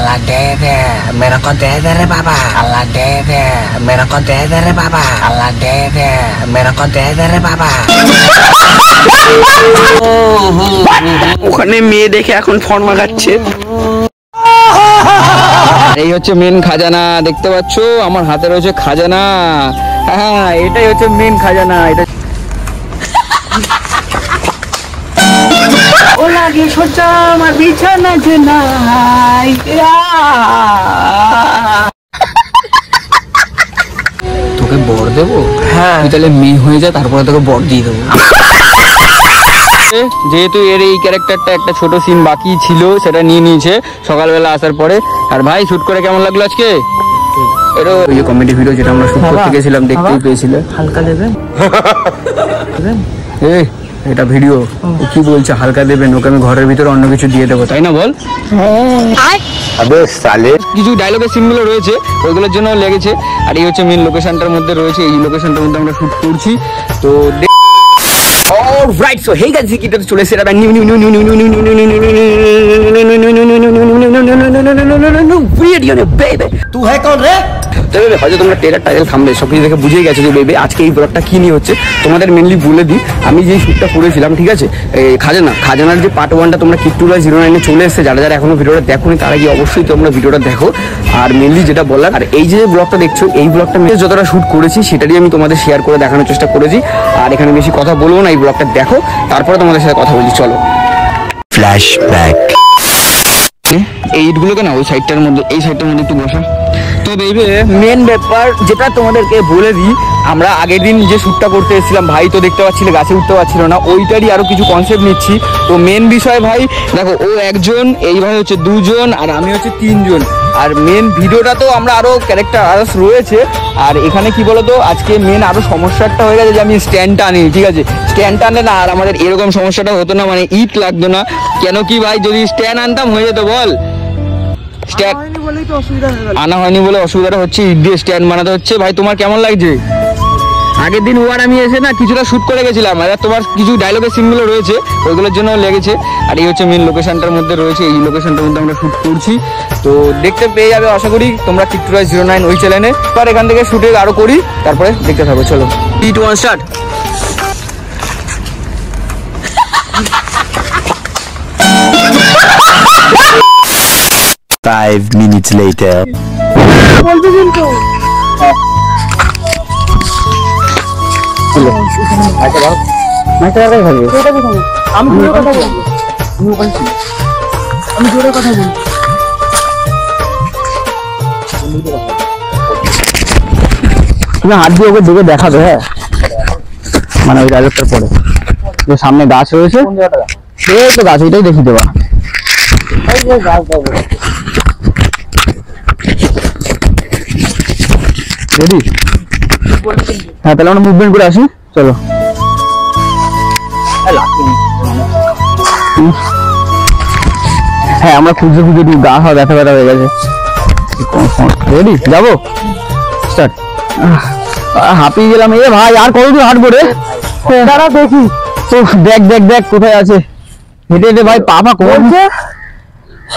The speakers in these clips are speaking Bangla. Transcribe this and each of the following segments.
अल्लाह दे दे मेरे को दे दे रे बाबा अल्लाह दे दे मेरे को दे दे रे बाबा अल्लाह दे दे मेरे को दे दे रे बाबा। ওখানে মেয়ে দেখে এখন ফর্ম মাগাচ্ছে। এই হচ্ছে মেন খাজানা, দেখতে পাচ্ছ আমার হাতে রয়েছে খাজানা। হ্যাঁ এটাই হচ্ছে মেন খাজানা। এটা ও লাগে সোজা আমার বিছানা যে নাই। তোকে বর দেবো? হ্যাঁ তাহলে মেয়ে হয়ে যায়, তারপরে তোকে বর দিয়ে দেবো। যেহেতু এর এই ক্যারেক্টারটা একটা ছোট সিন বাকি ছিল, সেটা নিয়ে নিয়েছে সকালবেলা আসার পরে। আর ভাই শুট করে কেমন লাগলো আজকে? এর ওই কমেডি ভিডিও যেটা আমরা শুট করতে গেছিলাম, দেখতেই পেয়েছিলে। হালকা দেবেন? এই এটা ভিডিও, কি বলছে হালকা দেবেন? ওকে আমি ঘরের ভিতরে অন্য কিছু দিয়ে দেবো, তাই না বল? কিছু ডায়লগের সিনগুলো রয়েছে, ওইগুলোর জন্য লেগেছে। আর এই হচ্ছে মেন লোকেশনটার মধ্যে রয়েছে, এই লোকেশনটার মধ্যে আমরা শুট করছি। তো অলরাইট, সো হেই গাইস, কিটা চলে এসেছে এটা নিউ ভিডিও নে বেবি। তুই হ্যাঁ কোন রে? তবে হয়তো তোমরা ট্রেলার টাইটেল থাম্বনেল সবকিছু দেখে বুঝেই গেছো যে বেবি আজকে এই ব্লগটা কি নিয়ে হচ্ছে। তোমাদের মেনলি বলে দিই, আমি যে শুটটা করেছিলাম, ঠিক আছে, খাজানার যে পার্ট 1টা তোমরা কিট্টুরা09 চলে এসেছে। যারা যারা এখনো ভিডিওটা দেখোনি তারা গিয়ে অবশ্যই তোমরা ভিডিওটা দেখো। আর মেনলি যেটা বলার, আর এই যে ব্লগটা দেখছো, এই ব্লগটা আমি যতটা শুট করেছি সেটারই আমি তোমাদের শেয়ার করে দেখানোর চেষ্টা করেছি। আর এখানে বেশি কথা বলবো না, এই ব্লগটা দেখো, তারপরে তোমাদের সাথে কথা বলছি। চলো ফ্ল্যাশব্যাক। এই ইটগুলোকে না ওই সাইডটার মধ্যে, এই সাইডটার মধ্যে একটু বসা। তো বেবি মেন ব্যাপার যেটা তোমাদেরকে বলে দিই, আমরা আগের দিন যে শ্যুটটা করতে এসেছিলাম, ভাই তো দেখতে পাচ্ছিলে গাছে উঠতে পারছিল না, ওইটারই আরো কিছু কনসেপ্ট নিচ্ছি। তো মেন বিষয় ভাই দেখো, ও একজন, এই ভাই হচ্ছে দুজন, আর আমি হচ্ছে তিনজন। আর মেন ভিডিওটা তো আমরা আরো ক্যারেক্টার রয়েছে। আর এখানে কি বলতো, আজকে মেন আরো সমস্যা একটা হয়ে গেছে যে আমি স্ট্যান্ডটা আনি, ঠিক আছে, স্ট্যান্ডটা আনলে না আর আমাদের এরকম সমস্যাটা হতো না, মানে ইট লাগতো না। কেন কি ভাই, যদি স্ট্যান্ড আনতাম হয়ে যেত বল। আনা হয়নি বলে অসুবিধাটা হচ্ছে, ইট দিয়ে স্ট্যান্ড বানাতে হচ্ছে। ভাই তোমার কেমন লাগছে? আগের দিন ওয়ার আমি এসে না কিছুটা শুট করে গেছিলাম, আর তোমার কিছু ডায়লগের সিনগুলো রয়েছে, ওইগুলোর জন্য লেগেছে। আর এই হচ্ছে মেন লোকেশনটার মধ্যে রয়েছে, এই লোকেশনটার মধ্যে আমরা শুট করছি। তো দেখতে পেয়ে যাবে আশা করি তোমরা কিট্টুরা09 ওই চ্যানেলে। এবার এখান থেকে শুটে আরো করি, তারপরে দেখতে থাকো। চলো 3, 2, 1 স্টার্ট। Five minutes later. তুমি হাত দিয়ে ওকে দেখে দেখাবে, হ্যাঁ, মানে ওই ডায়লগটার পরে যে সামনে গাছ রয়েছে, এই তো গাছ, ওইটাই দেখিয়ে দেবা। রেডি? হ্যাঁ তাহলে আমরা মুভমেন্ট করে আসি, চলো। হ্যাঁ আমরা খুঁজে খুঁজে গা হাওয়া ব্যথা ব্যথা হয়ে গেছে। রেডি? যাবো, স্টার্ট। হাঁপিয়ে গেলাম। এ ভাই আর কতদূর হাঁটবো রে? দাঁড়া দেখি। দেখ দেখ দেখ কোথায় আছে, হেঁটে হেঁটে ভাই পা পা কমছে।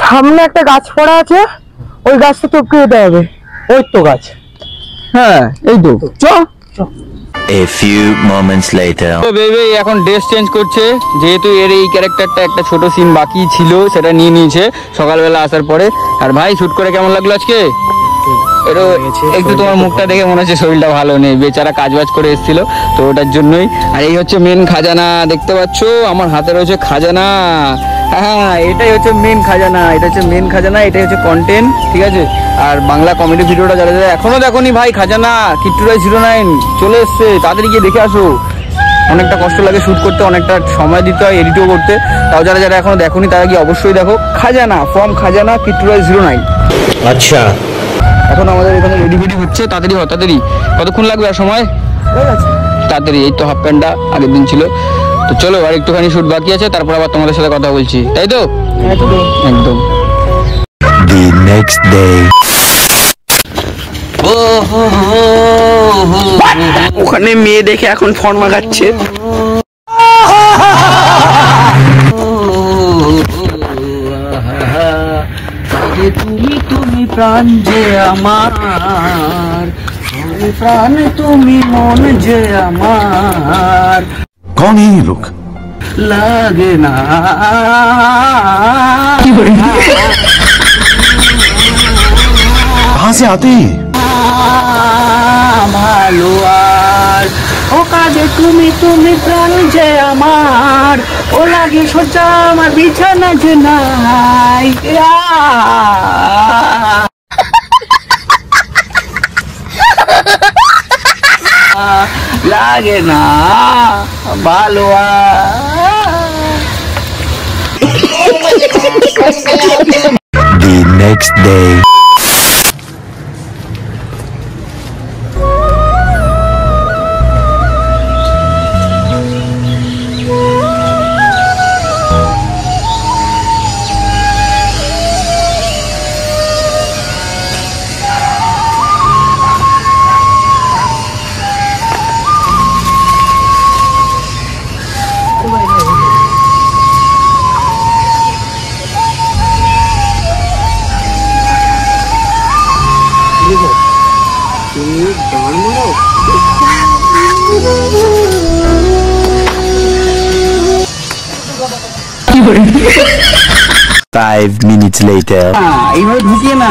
সামনে একটা গাছ পড়া আছে, ওই গাছটা টপকে যেতে হবে। ওই তো গাছ, হ্যাঁ এই তো, চ। A few moments later. তো বেবি এখন ড্রেস চেঞ্জ করছে, যেহেতু এর এই ক্যারেক্টারটা একটা ছোট সিন বাকি ছিল, সেটা নিয়ে নিয়েছে সকালবেলা আসার পরে। আর ভাই শুট করে কেমন লাগলো আজকে? একটু তোমার মুখটা দেখে মনে হচ্ছে শরীরটা ভালো নেই, বেচারা কাজ বাজ করে এসেছিল, তো ওটার জন্যই। আর এই হচ্ছে মেন খাজানা, দেখতে পাচ্ছ আমার হাতে রয়েছে খাজানা। হ্যাঁ এটাই হচ্ছে মেন খাজানা, এটা হচ্ছে মেন খাজানা, এটাই হচ্ছে কন্টেন্ট, ঠিক আছে। আর বাংলা কমেডি ভিডিওটা যারা যারা এখনো দেখোনি ভাই, খাজানা কিট্টুরা09 চলে এসছে, তাড়াতাড়ি গিয়ে দেখে আসো। অনেকটা কষ্ট লাগে শুট করতে, অনেকটা সময় দিতে হয় এডিটও করতে, তাও যারা যারা এখনো দেখোনি তারা গিয়ে অবশ্যই দেখো। খাজানা ফ্রম খাজানা কিট্টুরা09। আচ্ছা এখন আমাদের এখানে রেডি ফেডি হচ্ছে, তাড়াতাড়ি তাড়াতাড়ি। কতক্ষণ লাগবে আর সময়? তাড়াতাড়ি, এই তো হাফ প্যান্টটা আগের দিন ছিল। তো চলো আর একটুখানি শুট বাকি আছে, তারপর আবার তোমাদের সাথে কথা বলছি, তাই তো? একদম। The next day. ওখানে মেয়ে দেখে এখন ফর্ম মাগাচ্ছে। তুমি তুমি প্রাণ যে আমার, তুমি প্রাণ তুমি মন যে আমার। कौन है ये लोग? লাগে না कहाँ से आते हैं? ভালো আর ও কাজে তুমি তুমি প্রাণ যে আমার, ও লাগে সোজা আমার বিছানা যে নাই। লাগে না ভালো The next day. Five minutes later. এইভাবে ঢুকিয়ে না,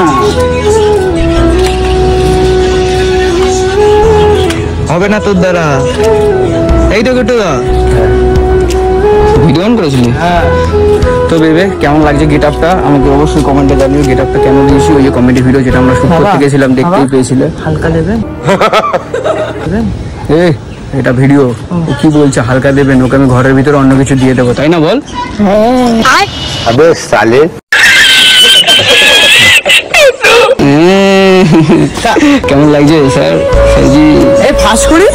হবে না তোর দ্বারা। এই তো কেটে ভিডিও অন করেছিলি? তো বেবে কেমন লাগছে গেট আপটা আমাকে অবশ্যই কমেন্টে জানিও। গেট আপটা কেন দিয়েছি, ওই যে কমেডি ভিডিও যেটা আমরা শুট করতে গেছিলাম দেখতেই পেয়েছিলে। হালকা দেবেন। এই এটা ভিডিও, কি বলছে হালকা দেবেন? ওকে আমি ঘরের ভিতরে অন্য কিছু দিয়ে দেবো, তাই না বল? अबे साले। কেমন লাগছে স্যার? স্যারজি এই ফাঁস করি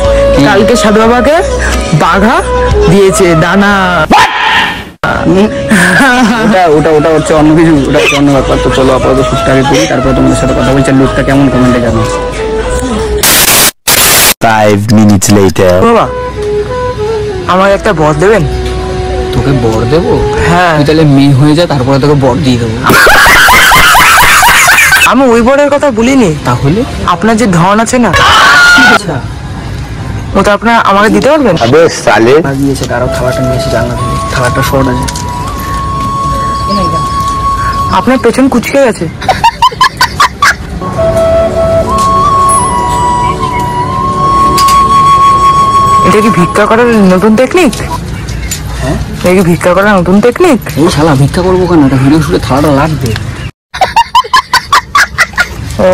কালকে সাধু বাবাকে বাঘা দিয়েছে দানা। ওটা ওটা ওটা হচ্ছে অন্য কিছু, ওটা হচ্ছে অন্য ব্যাপার। তো চলো আপাতত শুটটা আগে করি, তারপরে তোমাদের সাথে কথা বলছি। লুকটা কেমন কমেন্টে জানো। 5 minutes later. বাবা আমাকে একটা বর দেবেন? তোকে বর দেবো? হ্যাঁ। তুই তাহলে মেয়ে হয়ে যা, তারপরে তোকে বর দিয়ে দেবো। আমি ওই বরের কথা বলিনি। তাহলে আপনার যে ধন আছে না, আচ্ছা ওটা আপনার আমাকে দিতে পারবেন? अबे साले। দিয়েছে কারো খাবারটা নিয়ে এসে জানলা থেকে, খাবারটা শর্ট আছে। আপনার পেছন কুচকে গেছে। এটা কি ভিক্ষা করার নতুন টেকনিক? হ্যাঁ, এটা কি ভিক্ষা করার নতুন টেকনিক? এই শালা ভিক্ষা করবো কেন? এটা ভিডিও শুটে থালাটা লাগবে। ও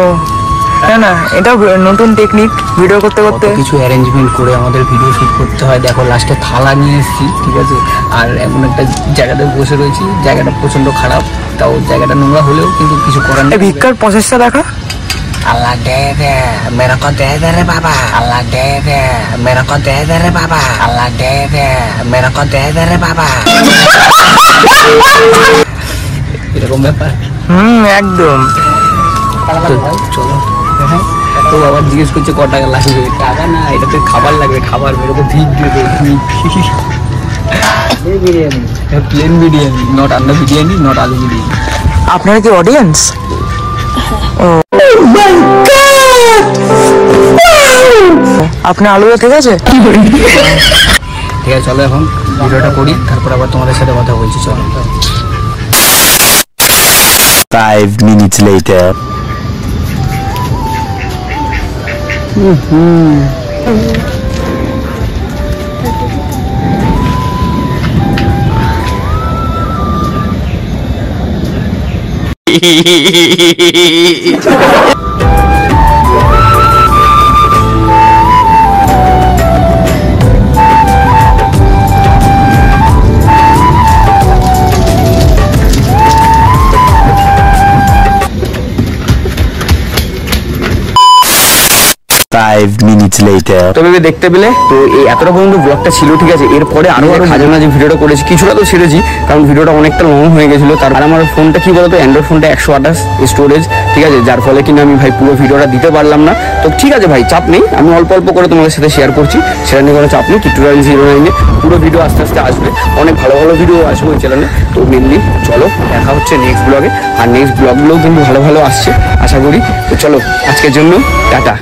না না, এটা নতুন টেকনিক ভিডিও করতে কত করতে। কিছু অ্যারেঞ্জমেন্ট করে আমাদের ভিডিও শুট করতে হয়। দেখো লাস্টে থালা নিয়ে এসেছি, ঠিক আছে, আর এমন একটা জায়গাতে বসে রয়েছি, জায়গাটা প্রচন্ড খারাপ। তাও জায়গাটা নোংরা হলেও কিন্তু কিছু করার এই নেই। ভিক্ষার প্রসেসটা দেখা। अल्लाह दे मेरे को दे रे बाबा। अल्लाह दे मेरे को दे रे बाबा। अल्लाह दे मेरे को दे रे बाबा। এরকম ব্যাপার। একদম। তো চলো। তো আবার জিজ্ঞেস করছে ক টাকা লাগবে। টাকা না, এটাতে খাবার লাগবে, খাবার। মেরে তো video biryani, plain biryani, not আন্ডা বিরিয়ানি, নট আলু বিরিয়ানি। আপনারা কি অডিয়েন্স? আপনার আলুটা ঠিক আছে? ঠিক আছে চলো এখন ভিডিওটা করি, তারপর আবার তোমাদের সাথে কথা বলছি। চলো। 5 minutes later. 5 minutes later. তো ভেবে দেখতে পেলে তো এই এতটা পর্যন্ত ব্লগটা ছিল, ঠিক আছে। এরপরে আরো খাজানা যে ভিডিওটা করেছি কিছুটা তো ছেড়েছি, কারণ ভিডিওটা অনেকটা লং হয়ে গেছিলো। আর আমার ফোনটা কি বলতো, অ্যান্ড্রয়েড ফোনটা 128 স্টোরেজ, ঠিক আছে, যার ফলে কিন্তু আমি ভাই পুরো ভিডিওটা দিতে পারলাম না। তো ঠিক আছে ভাই, চাপ নেই, আমি অল্প অল্প করে তোমাদের সাথে শেয়ার করছি, সেটা নিয়ে কোনো চাপ নেই। টিউটোরিয়াল 09 পুরো ভিডিও আস্তে আস্তে আসবে, অনেক ভালো ভালো ভিডিও আসবে ওই চ্যানেলে। তো মেনলি চলো দেখা হচ্ছে নেক্সট ব্লগে, আর নেক্সট ব্লগগুলোও কিন্তু ভালো ভালো আসছে আশা করি। তো চলো আজকের জন্য টাটা।